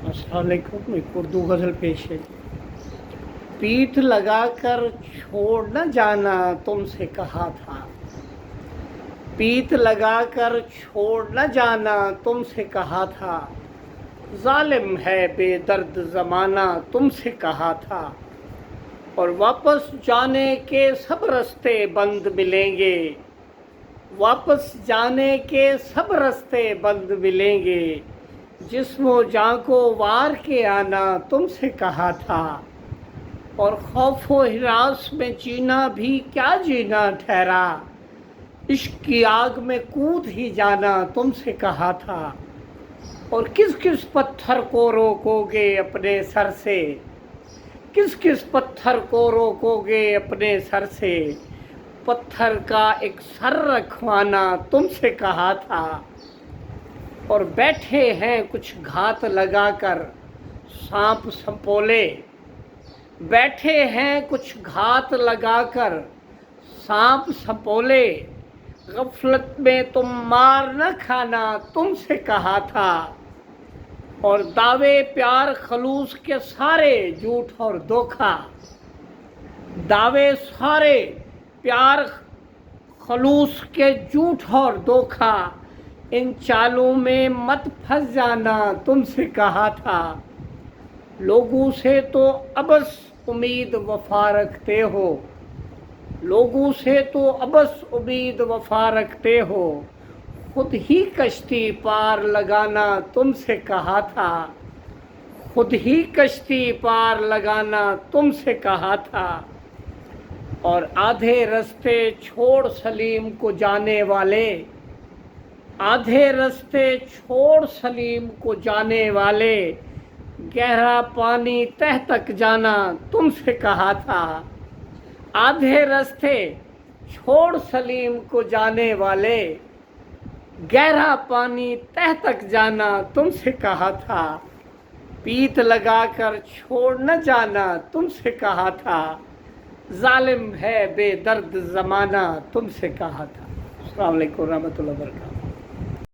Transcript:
अस्सलाम वालेकुम। एक उर्दू गज़ल पेश है। पीठ लगा कर छोड़ न जाना तुमसे कहा था, पीठ लगा कर छोड़ न जाना तुमसे कहा था, ज़ालिम है बेदर्द ज़माना तुमसे कहा था। और वापस जाने के सब रास्ते बंद मिलेंगे, वापस जाने के सब रास्ते बंद मिलेंगे, जिस्मो जान को वार के आना तुमसे कहा था। और खौफ व हिरास में जीना भी क्या जीना ठहरा, इश्क की आग में कूद ही जाना तुमसे कहा था। और किस किस पत्थर को रोकोगे अपने सर से, किस किस पत्थर को रोकोगे अपने सर से, पत्थर का एक सर रखवाना तुमसे कहा था। और बैठे हैं कुछ घात लगाकर सांप संपोले, बैठे हैं कुछ घात लगाकर सांप संपोले, गफलत में तुम मार न खाना तुमसे कहा था। और दावे प्यार खलूस के सारे झूठ और धोखा, दावे सारे प्यार खलूस के झूठ और धोखा, इन चालों में मत फंस जाना तुमसे कहा था। लोगों से तो अबस उम्मीद वफा रखते हो, लोगों से तो अबस उम्मीद वफा रखते हो, खुद ही कश्ती पार लगाना तुमसे कहा था, खुद ही कश्ती पार लगाना तुमसे कहा था। और आधे रास्ते छोड़ सलीम को जाने वाले, आधे रास्ते छोड़ सलीम को जाने वाले, गहरा पानी तह तक जाना तुमसे कहा था। आधे रास्ते छोड़ सलीम को जाने वाले, गहरा पानी तह तक जाना तुमसे कहा था। पीठ लगा कर छोड़ न जाना तुमसे कहा था, ज़ालिम है बेदर्द ज़माना तुमसे कहा था। अस्सलाम वालेकुम रहमतुल्लाहि व बरकातहू।